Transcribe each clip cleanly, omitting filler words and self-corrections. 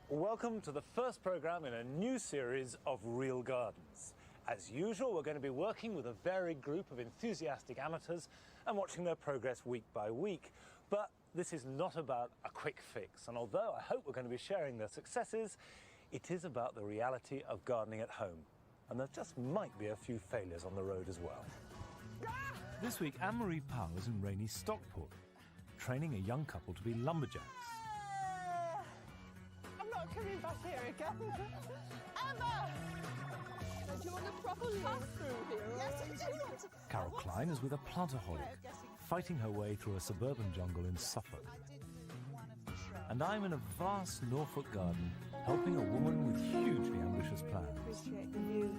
Welcome to the first programme in a new series of Real Gardens. As usual, we're going to be working with a varied group of enthusiastic amateurs and watching their progress week by week. But this is not about a quick fix, and although I hope we're going to be sharing their successes, it is about the reality of gardening at home. And there just might be a few failures on the road as well. This week, Anne-Marie Powell is in rainy Stockport, training a young couple to be lumberjacks. I'm not coming back here again. Ever! Do you want a proper pass-through here? Yes, I do want to. Carol Klein is with a plantaholic, fighting her way through a suburban jungle in Suffolk. And I'm in a vast Norfolk garden, helping a woman with hugely ambitious plans. Appreciate the view.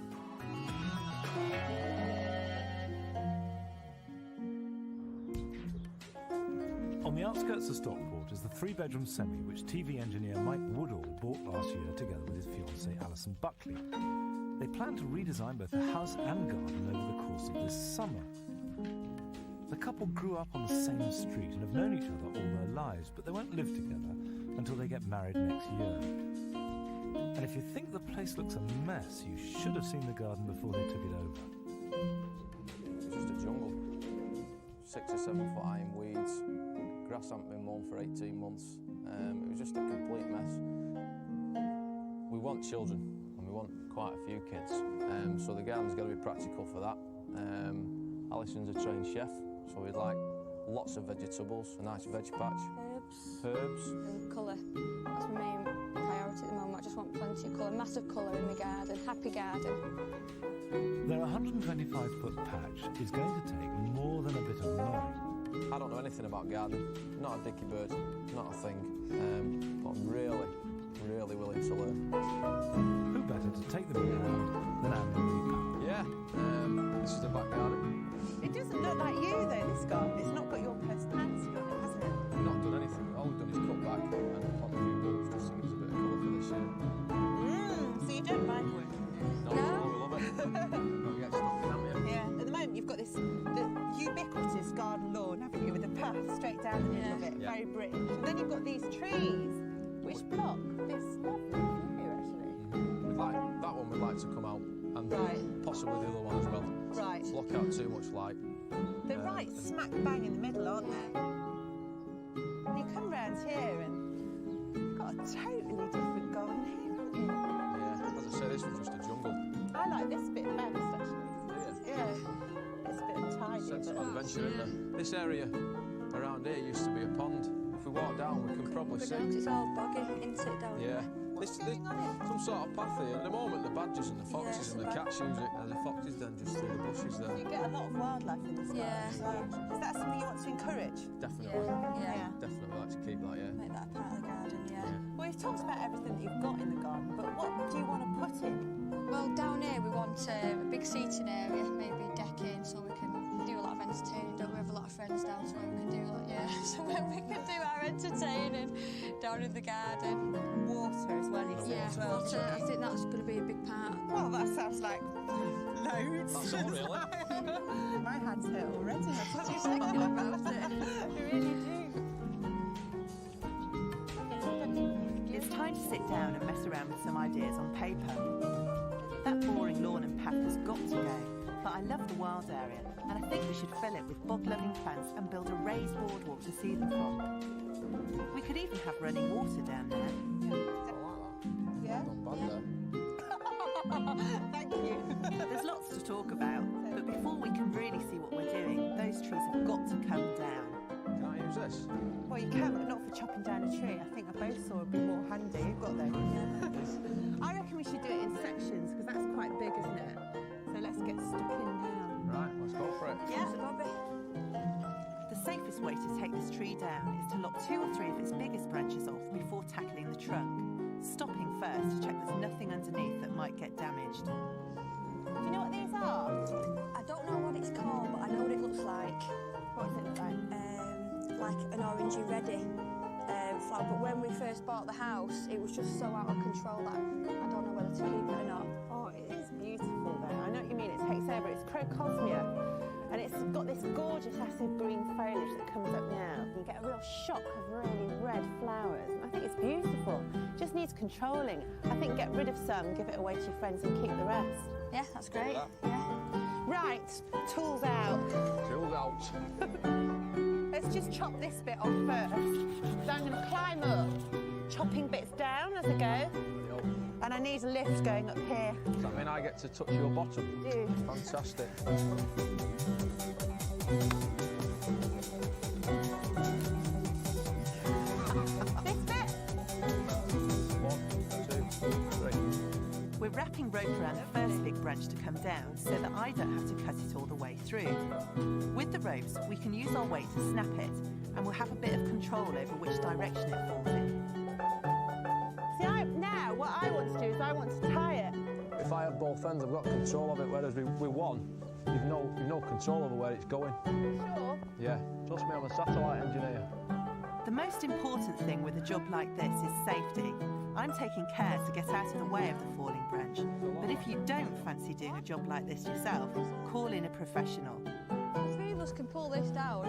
On the outskirts of Stockport is the three-bedroom semi which TV engineer Mike Woodall bought last year together with his fiancée Alison Buckley. They plan to redesign both the house and garden over the course of this summer. The couple grew up on the same street and have known each other all their lives, but they won't live together until they get married next year. And if you think the place looks a mess, you should have seen the garden before they took it over. It's just a jungle. 6 or 7 foot high in weeds. Grass hadn't been mown for 18 months. It was just a complete mess. We want children, and we want quite a few kids. So the garden's got to be practical for that. Alison's a trained chef, so we'd like lots of vegetables, a nice veg patch. Herbs. And colour. That's my main priority at the moment. I just want plenty of colour, massive colour in my garden, happy garden. Their 125-foot patch is going to take more than a bit of mowing. I don't know anything about gardening, not a dicky bird, not a thing, but I'm really willing to learn. Who better to take them around than Anne-Marie Powell? Yeah, this is the back garden. It doesn't look like you, though, this garden. It's not got your personality on it, has it? We've not done anything. All we've done is cut back and plant a few bulbs just to give us a bit of colour for this year. So you don't mind wood? No, we love it. Don't get stuck, can we? Yeah, at the moment you've got this the ubiquitous garden lawn, haven't you, with a path straight down the middle of it, very British. And then you've got these trees, which block this lovely view here, actually. We'd like, that one we'd like to come out, and possibly the other one as well. Right. To block out too much light. They're right smack bang in the middle, aren't they? And you come round here and you've got a totally different garden here, haven't you? Yeah, as I say, this was just a jungle. I like this bit best, actually. Yeah. This bit of tidy. Sense of adventure, isn't there? This area around here used to be a pond. If we walk down, we can probably see. It's all boggy, isn't it, down Yeah. there? This some sort of path here. At the moment, the badgers and the foxes and the cats use it, and the foxes then just through the bushes there. You get a lot of wildlife in this garden. Yeah. So is that something you want to encourage? Definitely. Yeah. Definitely like to keep that, yeah. Make that a part of the garden, yeah. Well, you've talked about everything that you've got in the garden, but what do you want to put in? Well, down here we want a big seating area, maybe decking, so we can do a lot of entertaining. Don't we have a lot of friends down, so we can do a lot, so we can do our entertaining down in the garden. Water as well, you said. Yeah, water, I think that's going to be a big part. Well, that sounds like loads. That's all, really. My hands hurt already. What are you thinking about it? I really do. It's time to sit down and mess around with some ideas on paper. That boring lawn and path has got to go, but I love the wild area, and I think we should fill it with bog-loving plants and build a raised boardwalk to see them from. We could even have running water down there. Yeah? Not bad there. Thank you. There's lots to talk about, but before we can really see what we're doing, those trees have got to come down. Can I use this? Well, you can, but not for chopping down a tree. I think a bow saw would be more handy. You've got those. I reckon we should do it in sections, because that's quite big, isn't it? So let's get stuck in now. Right, let's go for it. Yeah, Bobby. The safest way to take this tree down is to lop 2 or 3 of its biggest branches off before tackling the trunk, stopping first to check there's nothing underneath that might get damaged. Do you know what these are? I don't know what it's called, but I know what it looks like. What does it look like? Like an orangey reddy flower. But when we first bought the house, it was just so out of control that I don't know whether to keep it or not. Oh, it is beautiful though. I know what you mean. It takes over. It's Crocosmia, and it's got this gorgeous acid green foliage that comes up now. You get a real shock of really red flowers. I think it's beautiful. Just needs controlling. I think get rid of some, give it away to your friends and keep the rest. Yeah, that's great. Yeah. Right, tools out. Tools out. Let's just chop this bit off first. So I'm going to climb up, chopping bits down as I go. And I need a lift going up here. Does that mean I get to touch your bottom? Do. Fantastic. This bit. 1, 2, 3. We're wrapping rope around the first big branch to come down so that I don't have to cut it all the way through. With the ropes, we can use our weight to snap it, and we'll have a bit of control over which direction it falls in. See, now what I want to do is I want to tie it. If I have both ends, I've got control of it, whereas with one, you've no control over where it's going. Sure. Yeah, trust me, I'm a satellite engineer. The most important thing with a job like this is safety. I'm taking care to get out of the way of the falling branch. But if you don't fancy doing a job like this yourself, call in a professional. The three of us can pull this down.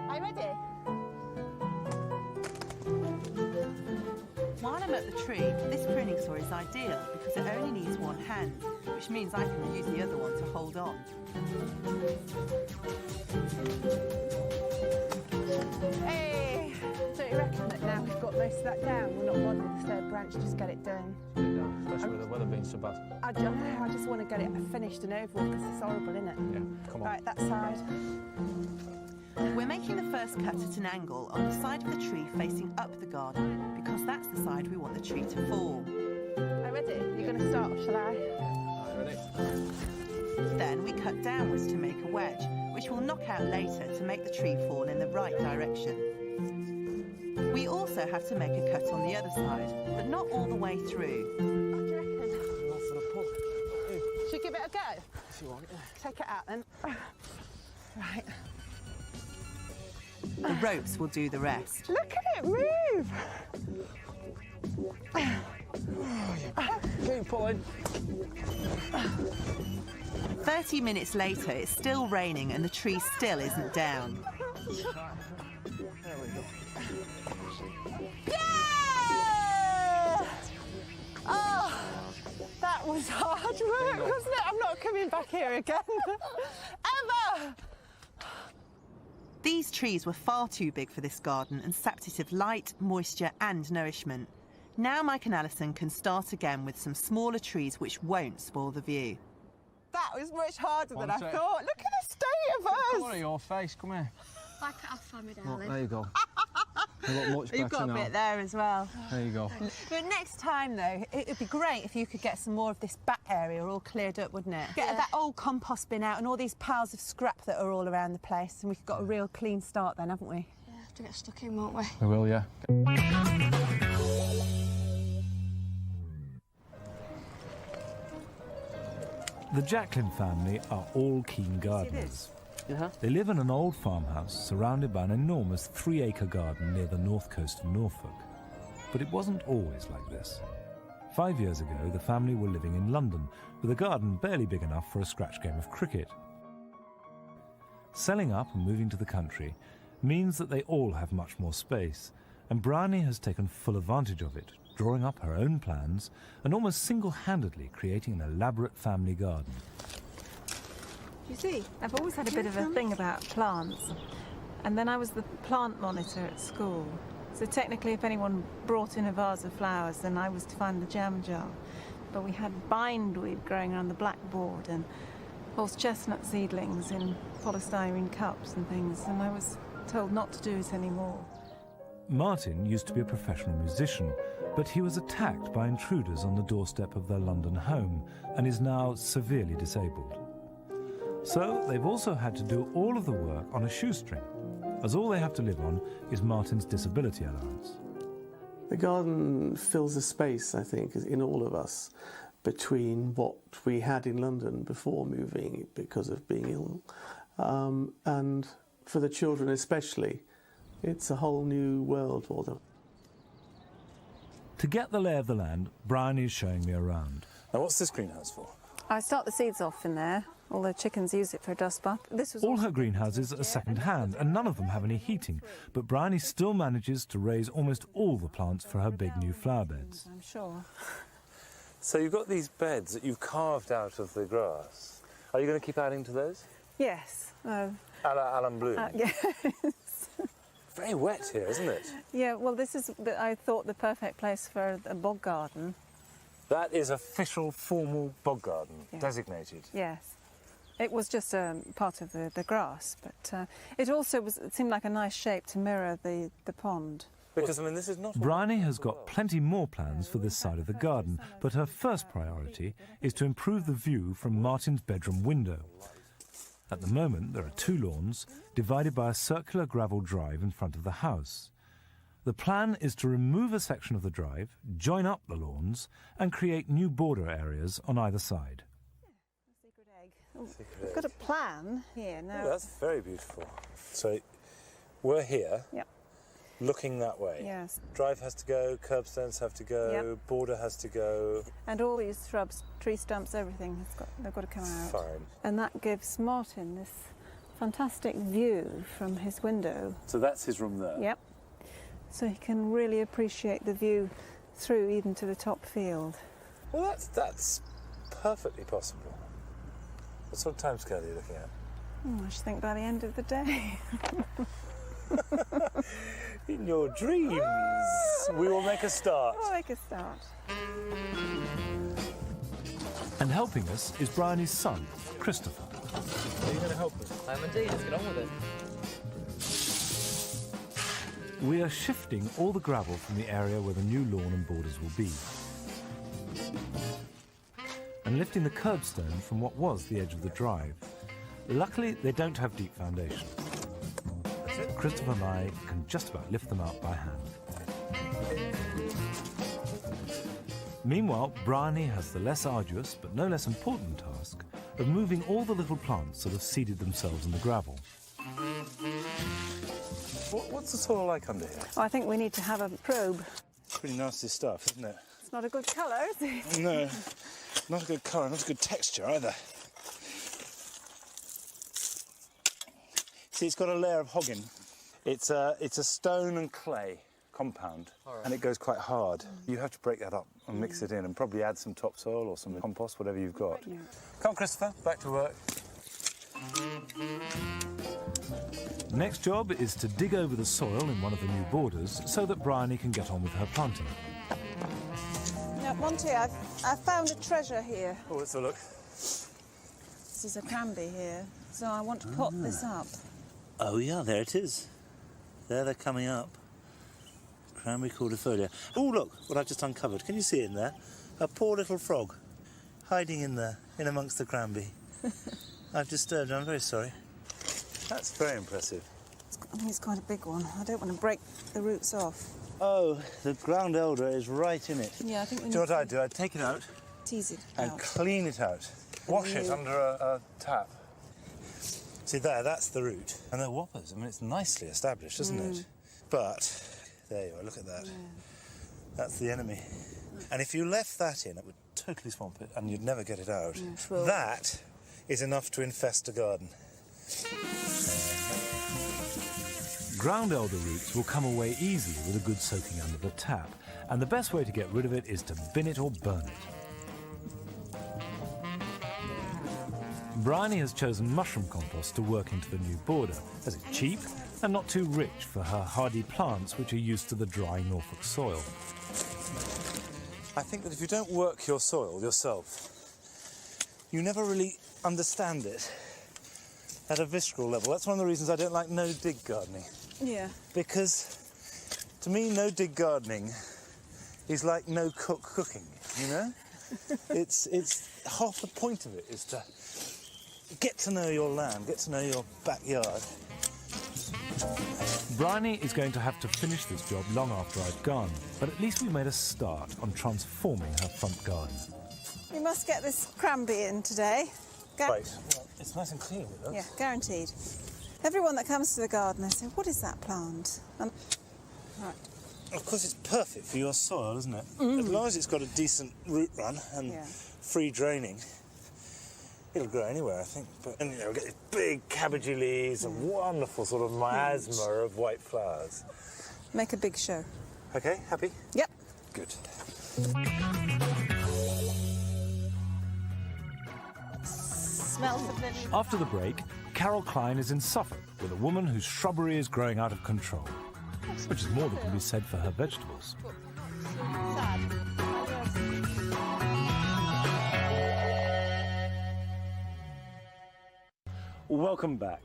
Are you ready? While I'm at the tree, this pruning saw is ideal because it only needs one hand, which means I can use the other one to hold on. Hey! Don't you reckon that now we've got most of that down, we're not bothering with the third branch, just get it done? Yeah, especially with the weather being so bad. I just want to get it finished and over with because it's horrible, isn't it? Yeah, come on. Right, that side. We're making the first cut at an angle on the side of the tree facing up the garden because that's the side we want the tree to fall. Are you ready? You're going to start, or shall I? Ready? Then we cut downwards to make a wedge, which we'll knock out later to make the tree fall in the right direction. We also have to make a cut on the other side, but not all the way through. What do you reckon? Should we give it a go? If you want, yeah. Take it out then. Right. The ropes will do the rest. Look at it move! Keep pulling. 30 minutes later, it's still raining and the tree still isn't down. There we go. Yeah! Oh, that was hard work, wasn't it? I'm not coming back here again. Ever! These trees were far too big for this garden and sapped it of light, moisture and nourishment. Now Mike and Alison can start again with some smaller trees which won't spoil the view. That was much harder than I thought. Look at the state of us! Come on, your face, come here. Like it off for me, Look, darling. there you go. You look much better You've got a now. bit there as well. There you go. But next time, though, it would be great if you could get some more of this back area all cleared up, wouldn't it? Get that old compost bin out and all these piles of scrap that are all around the place, and we've got a real clean start then, haven't we? Yeah, have to get stuck in, won't we? We will, yeah. The Jacqueline family are all keen gardeners. They live in an old farmhouse surrounded by an enormous 3-acre garden near the north coast of Norfolk. But it wasn't always like this. 5 years ago, the family were living in London, with a garden barely big enough for a scratch game of cricket. Selling up and moving to the country means that they all have much more space, and Bryony has taken full advantage of it, drawing up her own plans and almost single-handedly creating an elaborate family garden. You see, I've always had a bit of a thing about plants. And then I was the plant monitor at school. So technically, if anyone brought in a vase of flowers, then I was to find the jam jar. But we had bindweed growing around the blackboard and horse chestnut seedlings in polystyrene cups and things, and I was told not to do it anymore. Martin used to be a professional musician, but he was attacked by intruders on the doorstep of their London home and is now severely disabled. So they've also had to do all of the work on a shoestring, as all they have to live on is Martin's disability allowance. The garden fills a space, I think, in all of us between what we had in London before moving because of being ill, and for the children especially, it's a whole new world for them. To get the lay of the land, Bryony is showing me around. Now, what's this greenhouse for? I start the seeds off in there, All the chickens use it for a dust bath. This was All her greenhouses are second-hand, and none of them have any heating, but Bryony still manages to raise almost all the plants for her big new flower beds. I'm sure. So you've got these beds that you've carved out of the grass. Are you going to keep adding to those? Yes. A la Alan Bloom? Yes. Very wet here, isn't it? Yeah, well, this is, I thought, the perfect place for a bog garden. That is official, formal bog garden, Yeah. designated. Yes. It was just part of the grass, but it also it seemed like a nice shape to mirror the pond. Because, I mean, this is not... Bryony has got plenty more plans for this side of the garden, but her first priority is to improve the view from Martin's bedroom window. At the moment, there are 2 lawns, divided by a circular gravel drive in front of the house. The plan is to remove a section of the drive, join up the lawns, and create new border areas on either side. Secret egg. We've got a plan here now. Oh, that's very beautiful. So, we're here, Yep. looking that way. Yes. Drive has to go, curbstones have to go, Yep. border has to go. And all these shrubs, tree stumps, everything, they've got to come out. Fine. And that gives Martin this fantastic view from his window. So that's his room there? Yep. So he can really appreciate the view through even to the top field. Well, that's perfectly possible. What sort of timescale are you looking at? I should think by the end of the day. In your dreams, we will make a start. We'll make a start. And helping us is Bryony's son, Christopher. Are you going to help us? I am indeed. Let's get on with it. We are shifting all the gravel from the area where the new lawn and borders will be, and lifting the curbstone from what was the edge of the drive. Luckily, they don't have deep foundations. Christopher and I can just about lift them out by hand. Meanwhile, Bryony has the less arduous, but no less important task of moving all the little plants that have seeded themselves in the gravel. What's the soil like under here? Oh, I think we need to have a probe. Pretty nasty stuff, isn't it? It's not a good colour, is it? No, not a good colour, not a good texture either. See, it's got a layer of hogging. It's a stone and clay compound, and it goes quite hard. You have to break that up and mix it in and probably add some topsoil or some compost, whatever you've got. Yeah. Come on, Christopher, back to work. Next job is to dig over the soil in one of the new borders so that Bryony can get on with her planting. Now, Monty, I've found a treasure here. Oh, let's have a look. This is a cranberry here, so I want to pot this up. Oh yeah, there it is. There they're coming up. Cranberry cordifolia. Oh look, what I've just uncovered. Can you see it in there? A poor little frog hiding in there, in amongst the cranberry. I've disturbed her, I'm very sorry. That's very impressive. I think it's quite a big one. I don't want to break the roots off. Oh, the ground elder is right in it. Yeah, I think we Do you know need what I'd do? I'd take it out to tease it and out. clean it out. Wash it under a tap. See there, that's the root. And they're whoppers. I mean, it's nicely established, isn't it? But, there you are, look at that. Yeah. That's the enemy. And if you left that in, it would totally swamp it and you'd never get it out. Yeah, sure. That is enough to infest a garden. Ground elder roots will come away easily with a good soaking under the tap, and the best way to get rid of it is to bin it or burn it. Bryony has chosen mushroom compost to work into the new border, as it's cheap and not too rich for her hardy plants which are used to the dry Norfolk soil. I think that if you don't work your soil yourself, you never really understand it at a visceral level. That's one of the reasons I don't like no-dig gardening. Yeah. Because, to me, no-dig gardening is like no-cook cooking, you know? It's half the point of it is to get to know your land, get to know your backyard. Bryony is going to have to finish this job long after I've gone, but at least we made a start on transforming her front garden. We must get this cranberry in today. Right. Well, it's nice and clean, it looks. Yeah, guaranteed. Everyone that comes to the garden, they say, what is that plant? And... Right. Of course, it's perfect for your soil, isn't it? As long as it's got a decent root run and free draining. It'll grow anywhere, I think. But, and, you know, we've got these big cabbagey leaves and wonderful sort of miasma of white flowers. Make a big show. OK, happy? Yep. Good. Smells delicious. After the break, Carol Klein is in Suffolk with a woman whose shrubbery is growing out of control, which is more than can be said for her vegetables. Welcome back.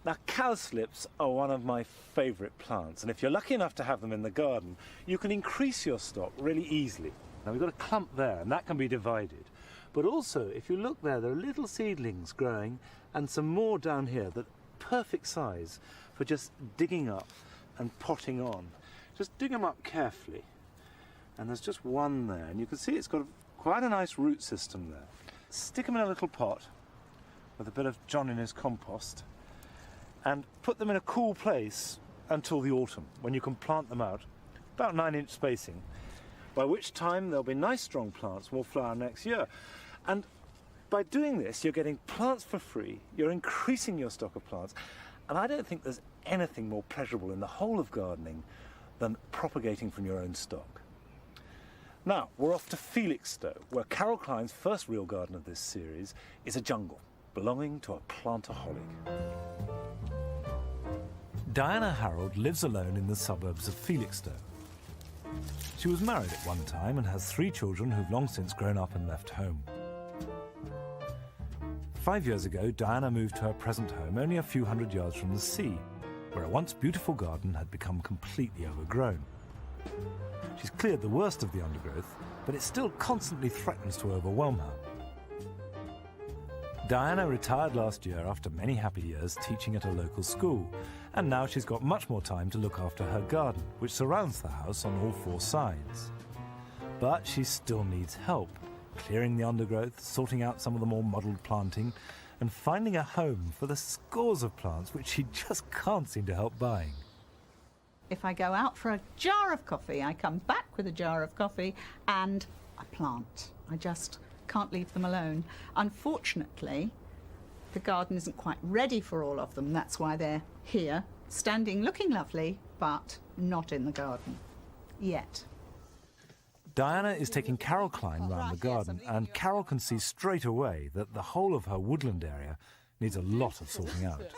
Now, cowslips are one of my favourite plants, and if you're lucky enough to have them in the garden, you can increase your stock really easily. Now, we've got a clump there, and that can be divided. But also, if you look there are little seedlings growing, and some more down here that are perfect size for just digging up and potting on. Just dig them up carefully. And there's just one there, and you can see it's got quite a nice root system there. Stick them in a little pot with a bit of John Innes compost, and put them in a cool place until the autumn, when you can plant them out, about 9-inch spacing, by which time there'll be nice strong plants and will flower next year. And by doing this, you're getting plants for free, you're increasing your stock of plants, and I don't think there's anything more pleasurable in the whole of gardening than propagating from your own stock. Now, we're off to Felixstowe, where Carol Klein's first real garden of this series is a jungle belonging to a plantaholic. Diana Harold lives alone in the suburbs of Felixstowe. She was married at one time and has 3 children who've long since grown up and left home. 5 years ago, Diana moved to her present home only a few hundred yards from the sea, where a once beautiful garden had become completely overgrown. She's cleared the worst of the undergrowth, but it still constantly threatens to overwhelm her. Diana retired last year after many happy years teaching at a local school, and now she's got much more time to look after her garden, which surrounds the house on all 4 sides. But she still needs help, clearing the undergrowth, sorting out some of the more muddled planting, and finding a home for the scores of plants which she just can't seem to help buying. If I go out for a jar of coffee, I come back with a jar of coffee and a plant. I just can't leave them alone. Unfortunately, the garden isn't quite ready for all of them. That's why they're here, standing, looking lovely, but not in the garden yet. Diana is taking Carol Klein round the garden, and Carol can see straight away that the whole of her woodland area needs a lot of sorting out.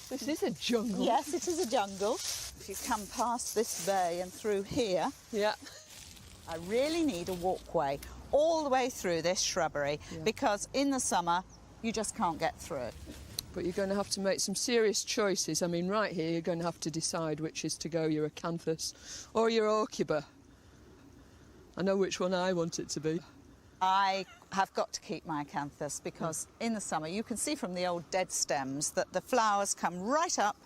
This is a jungle. Yes, it is a jungle. If you come past this bay and through here, yeah, I really need a walkway all the way through this shrubbery, because in the summer you just can't get through it. But you're going to have to make some serious choices. I mean, right here you're going to have to decide which is to go, your acanthus or your orchidea. I know which one I want it to be. I have got to keep my acanthus because in the summer you can see from the old dead stems that the flowers come right up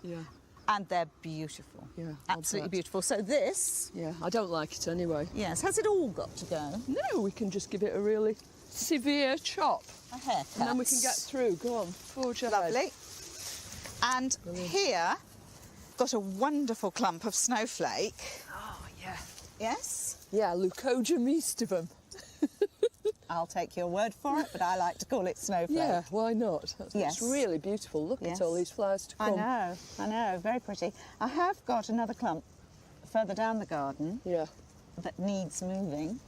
and they're beautiful. Yeah, absolutely beautiful. So this... Yeah, I don't like it anyway. Yes, has it all got to go? No, we can just give it a really severe chop. A haircut. And then we can get through. Go on, forge ahead. Lovely. And here, got a wonderful clump of snowflake. Oh, yeah. Yes? Yeah, Leucojum aestivum. I'll take your word for it, but I like to call it snowflake. Yeah, why not? Yes. It's really beautiful. Look at all these flowers to come. I know, very pretty. I have got another clump further down the garden that needs moving.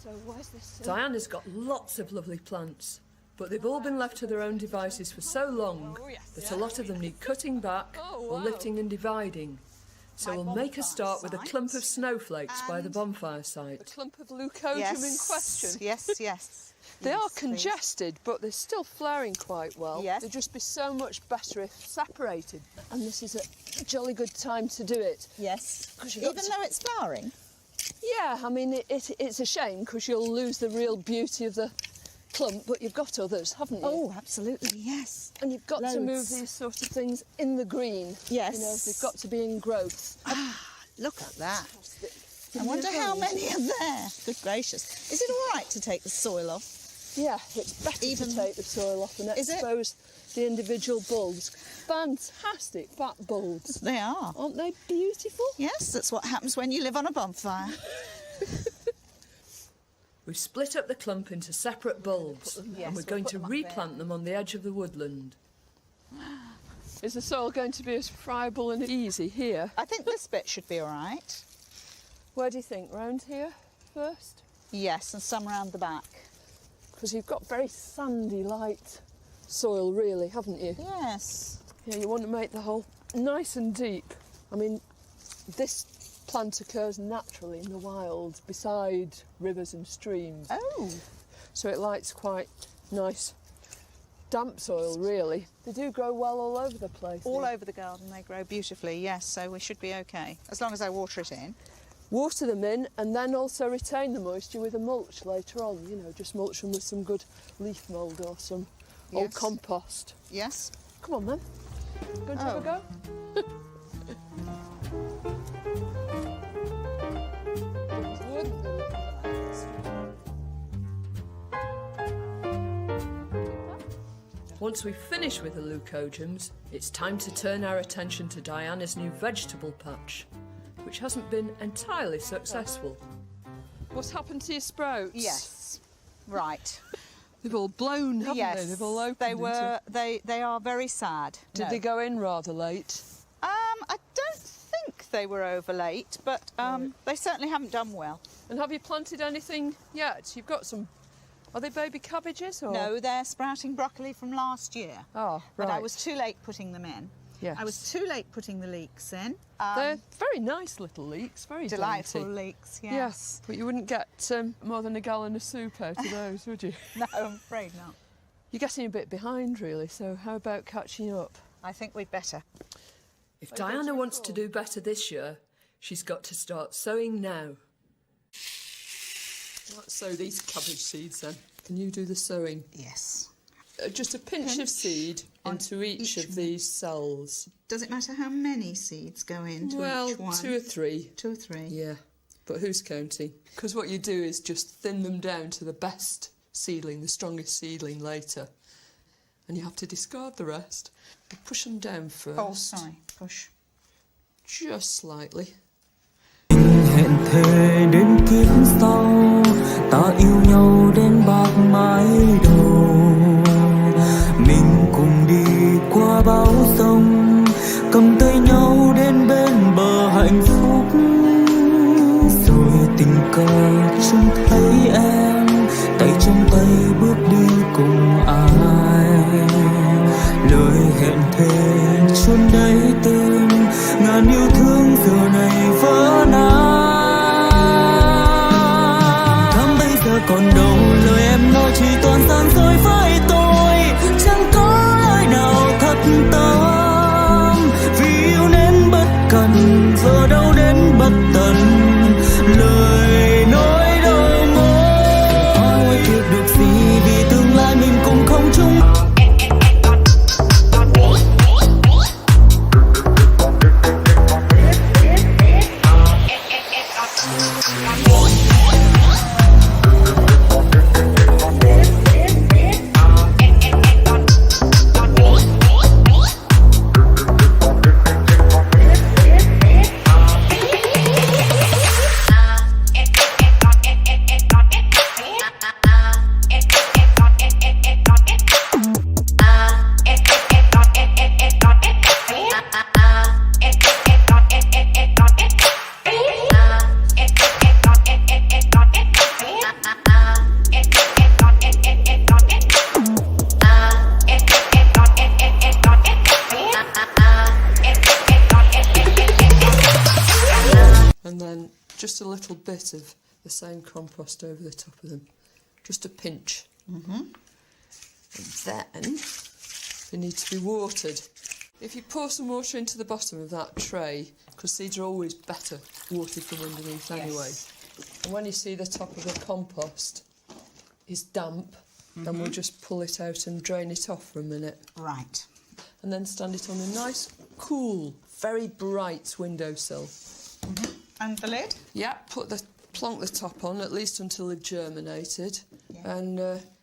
So where's this? Diana's got lots of lovely plants, but they've all been left to their own devices for so long that a lot of them need cutting back or lifting and dividing. So we'll make a start with a clump of snowflakes by the bonfire site. A clump of Leucojum in question? Yes. They are congested, but they're still flowering quite well. Yes. They'd just be so much better if separated. And this is a jolly good time to do it. Yes. Even though it's flowering? Yeah, I mean, it's a shame because you'll lose the real beauty of the clump, but you've got others, haven't you? Oh, absolutely, yes. And you've got to move these sort of things in the green. Yes. You know, they've got to be in growth. Look at that. I wonder how many are there. Good gracious. Is it all right to take the soil off? Yeah, it's better to take the soil off and expose the individual bulbs. Fantastic fat bulbs. They are. Aren't they beautiful? Yes, that's what happens when you live on a bonfire. We've split up the clump into separate bulbs, Yes, and we're we'll going put to them up replant them on the edge of the woodland. Is the soil going to be as friable and easy here? I think this bit should be all right. Where do you think? Round here first? Yes, and some round the back. Because you've got very sandy, light soil, really, haven't you? Yes. Yeah, you want to make the hole nice and deep. I mean, this plant occurs naturally in the wild beside rivers and streams. Oh. So it likes quite nice damp soil, really. They do grow well all over the place. All over the garden they grow beautifully, yes, so we should be okay, as long as I water it in. Water them in and then also retain the moisture with a mulch later on, you know, just mulch them with some good leaf mould or some old Yes. compost. Yes. Come on then. Going to have a go? Once we've finished with the leucogyms, it's time to turn our attention to Diana's new vegetable patch, which hasn't been entirely successful. What's happened to your sprouts? Yes. Right. They've all blown, haven't yes. they? They've all opened. They were. They are very sad. Did No. they go in rather late? I don't think they were over late, but they certainly haven't done well. And have you planted anything yet? You've got some. Are they baby cabbages or? No, they're sprouting broccoli from last year. Oh, right. But I was too late putting them in. Yes. I was too late putting the leeks in. They're very nice little leeks, very Delightful dainty. leeks, yes. Yes, but you wouldn't get more than a gallon of soup out of those, would you? No, I'm afraid not. You're getting a bit behind, really, so how about catching up? I think we'd better. If Diana wants to do better this year, she's got to start sowing now. Let's sow these cabbage seeds then. Can you do the sowing? Yes. Just a pinch of seed into each of these cells. Does it matter how many seeds go into each one? 2 or 3. 2 or 3. Yeah, but who's counting? Because what you do is just thin them down to the best seedling, the strongest seedling later. And you have to discard the rest. You push them down first. Oh, sorry. Push. Just slightly. Hẹn thề đến kiếp sau, ta yêu nhau đến bạc mái đầu. Mình cùng đi qua bão giông, cầm tay nhau đến bên bờ hạnh phúc. Rồi tình cờ trông thấy em, tay trong tay bước đi cùng ai. Lời hẹn thề chôn đáy tim, ngàn yêu thương giờ này vỡ nát. Thắm bây giờ còn đâu, lời em nói chỉ toàn gian dối với tôi. Chẳng có lời nào thật tâm, vì yêu nên bất cần, giờ đâu đến bất tận. Lời nói đâu ngỏ, ai thiệt được gì vì tương lai mình cùng không chung. And then just a little bit of the same compost over the top of them. Just a pinch. And then they need to be watered. If you pour some water into the bottom of that tray, because seeds are always better watered from underneath anyway. And when you see the top of the compost is damp, then we'll just pull it out and drain it off for a minute. Right. And then stand it on a nice, cool, very bright windowsill. And the lid? Yeah, plonk the top on, at least until they've germinated. Yeah. And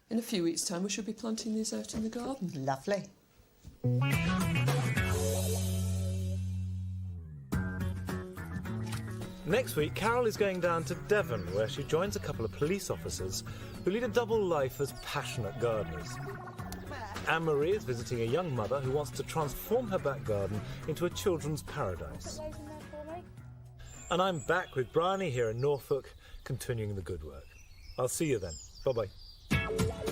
in a few weeks' time, we should be planting these out in the garden. Lovely. Next week, Carol is going down to Devon, where she joins a couple of police officers who lead a double life as passionate gardeners. Anne-Marie is visiting a young mother who wants to transform her back garden into a children's paradise. And I'm back with Bryony here in Norfolk, continuing the good work. I'll see you then. Bye-bye.